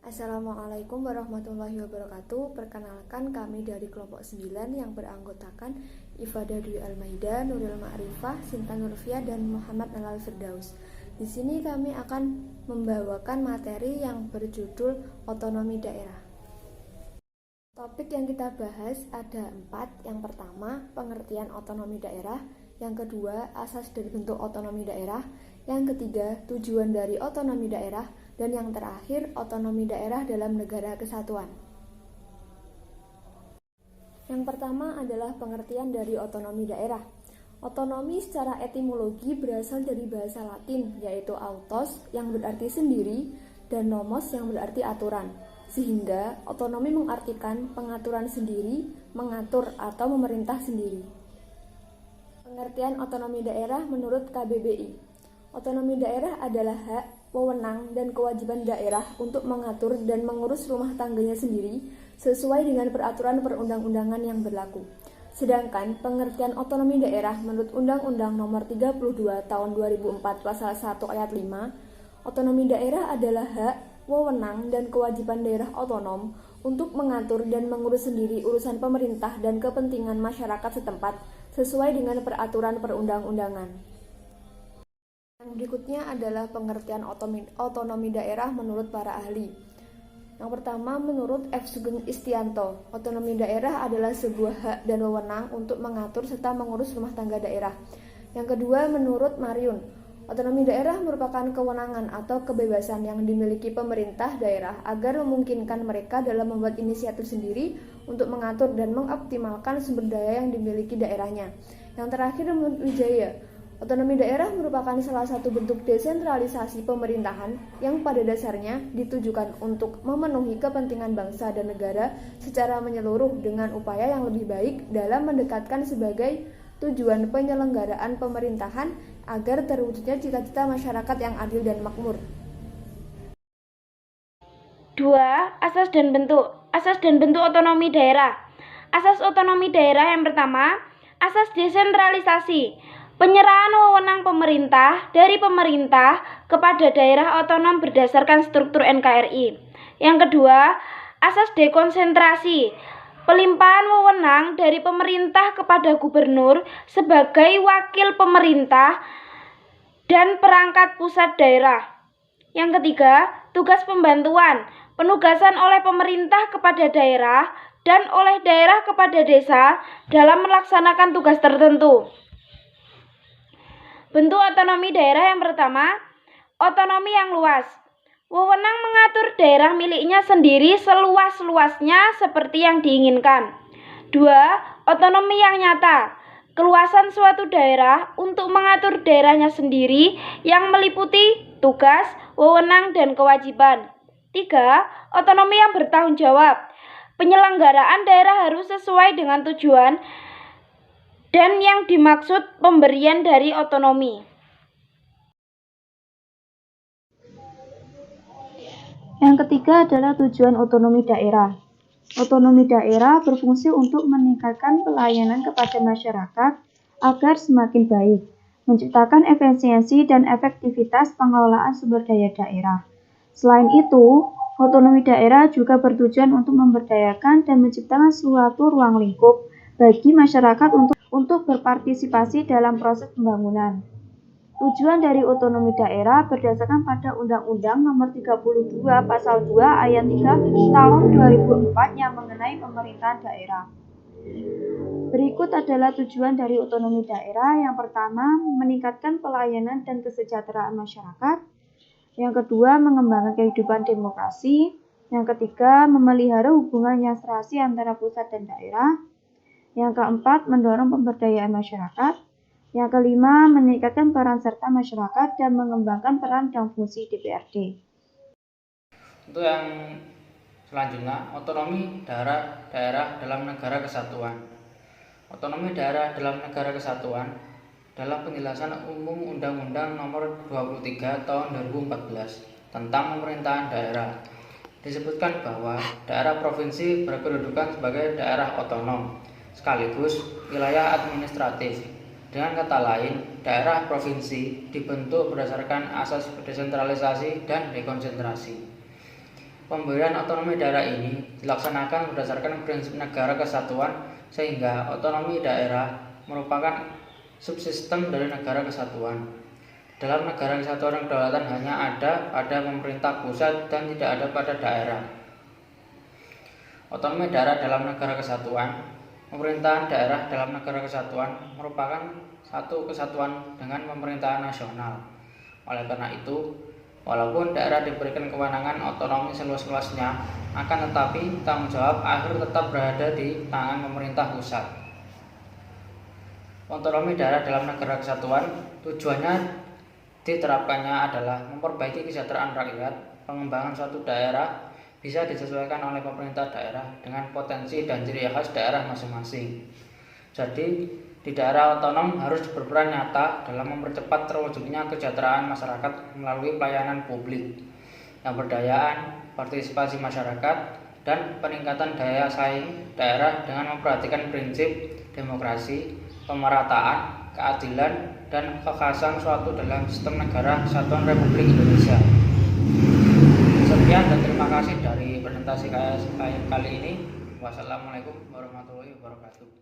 Assalamualaikum warahmatullahi wabarakatuh. Perkenalkan, kami dari kelompok 9 yang beranggotakan Ifada Dwi Almaida, Nuril Ma'rifah, Sinta Nurfia, dan Muhammad Nalal Firdaus. Di sini kami akan membawakan materi yang berjudul otonomi daerah. Topik yang kita bahas ada 4. Yang pertama, pengertian otonomi daerah. Yang kedua, asas dan bentuk otonomi daerah. Yang ketiga, tujuan dari otonomi daerah. Dan yang terakhir, otonomi daerah dalam negara kesatuan. Yang pertama adalah pengertian dari otonomi daerah. Otonomi secara etimologi berasal dari bahasa Latin, yaitu autos yang berarti sendiri dan nomos yang berarti aturan. Sehingga otonomi mengartikan pengaturan sendiri, mengatur atau memerintah sendiri. Pengertian otonomi daerah menurut KBBI. Otonomi daerah adalah hak, wewenang, dan kewajiban daerah untuk mengatur dan mengurus rumah tangganya sendiri sesuai dengan peraturan perundang-undangan yang berlaku. Sedangkan pengertian otonomi daerah menurut Undang-Undang Nomor 32 Tahun 2004 Pasal 1 Ayat 5, otonomi daerah adalah hak, wewenang, dan kewajiban daerah otonom untuk mengatur dan mengurus sendiri urusan pemerintah dan kepentingan masyarakat setempat sesuai dengan peraturan perundang-undangan. Yang berikutnya adalah pengertian otonomi daerah menurut para ahli. Yang pertama, menurut F. Sugeng Istianto, otonomi daerah adalah sebuah hak dan wewenang untuk mengatur serta mengurus rumah tangga daerah. Yang kedua, menurut Mariun, otonomi daerah merupakan kewenangan atau kebebasan yang dimiliki pemerintah daerah agar memungkinkan mereka dalam membuat inisiatif sendiri untuk mengatur dan mengoptimalkan sumber daya yang dimiliki daerahnya. Yang terakhir, menurut Wijaya, otonomi daerah merupakan salah satu bentuk desentralisasi pemerintahan yang pada dasarnya ditujukan untuk memenuhi kepentingan bangsa dan negara secara menyeluruh dengan upaya yang lebih baik dalam mendekatkan sebagai tujuan penyelenggaraan pemerintahan agar terwujudnya cita-cita masyarakat yang adil dan makmur. 2. Asas dan bentuk. Asas dan bentuk otonomi daerah. Asas otonomi daerah yang pertama, asas desentralisasi. Penyerahan wewenang pemerintah dari pemerintah kepada daerah otonom berdasarkan struktur NKRI. Yang kedua, asas dekonsentrasi. Pelimpahan wewenang dari pemerintah kepada gubernur sebagai wakil pemerintah dan perangkat pusat daerah. Yang ketiga, tugas pembantuan. Penugasan oleh pemerintah kepada daerah dan oleh daerah kepada desa dalam melaksanakan tugas tertentu. Bentuk otonomi daerah yang pertama, otonomi yang luas. Wewenang mengatur daerah miliknya sendiri seluas-luasnya seperti yang diinginkan. 2. Otonomi yang nyata. Keluasan suatu daerah untuk mengatur daerahnya sendiri yang meliputi tugas, wewenang, dan kewajiban. 3. Otonomi yang bertanggung jawab. Penyelenggaraan daerah harus sesuai dengan tujuan dan yang dimaksud pemberian dari otonomi. Yang ketiga adalah tujuan otonomi daerah. Otonomi daerah berfungsi untuk meningkatkan pelayanan kepada masyarakat agar semakin baik, menciptakan efisiensi dan efektivitas pengelolaan sumber daya daerah. Selain itu, otonomi daerah juga bertujuan untuk memberdayakan dan menciptakan suatu ruang lingkup bagi masyarakat untuk berpartisipasi dalam proses pembangunan. Tujuan dari otonomi daerah berdasarkan pada Undang-Undang Nomor 32 Pasal 2 Ayat 3 Tahun 2004 yang mengenai pemerintahan daerah. Berikut adalah tujuan dari otonomi daerah. Yang pertama, meningkatkan pelayanan dan kesejahteraan masyarakat. Yang kedua, mengembangkan kehidupan demokrasi. Yang ketiga, memelihara hubungan yang serasi antara pusat dan daerah. Yang keempat, mendorong pemberdayaan masyarakat. Yang kelima, meningkatkan peran serta masyarakat dan mengembangkan peran dan fungsi DPRD. Untuk yang selanjutnya, otonomi daerah dalam negara kesatuan. Otonomi daerah dalam negara kesatuan dalam penjelasan umum Undang-Undang Nomor 23 Tahun 2014 tentang pemerintahan daerah disebutkan bahwa daerah provinsi berkedudukan sebagai daerah otonom sekaligus wilayah administratif. Dengan kata lain, daerah provinsi dibentuk berdasarkan asas desentralisasi dan dekonsentrasi. Pemberian otonomi daerah ini dilaksanakan berdasarkan prinsip negara kesatuan, sehingga otonomi daerah merupakan subsistem dari negara kesatuan. Dalam negara kesatuan kedaulatan hanya ada pada pemerintah pusat dan tidak ada pada daerah. Otonomi daerah dalam negara kesatuan. Pemerintahan daerah dalam negara kesatuan merupakan satu kesatuan dengan pemerintahan nasional. Oleh karena itu, walaupun daerah diberikan kewenangan otonomi seluas-luasnya, akan tetapi tanggung jawab akhir tetap berada di tangan pemerintah pusat. Otonomi daerah dalam negara kesatuan tujuannya diterapkannya adalah memperbaiki kesejahteraan rakyat. Pengembangan suatu daerah bisa disesuaikan oleh pemerintah daerah dengan potensi dan ciri khas daerah masing-masing. Jadi, di daerah otonom harus berperan nyata dalam mempercepat terwujudnya kesejahteraan masyarakat melalui pelayanan publik, pemberdayaan, partisipasi masyarakat, dan peningkatan daya saing daerah dengan memperhatikan prinsip demokrasi, pemerataan, keadilan, dan kekhasan suatu dalam sistem negara kesatuan Republik Indonesia. Sekian dan terima kasih dari presentasi kali ini. Wassalamualaikum warahmatullahi wabarakatuh.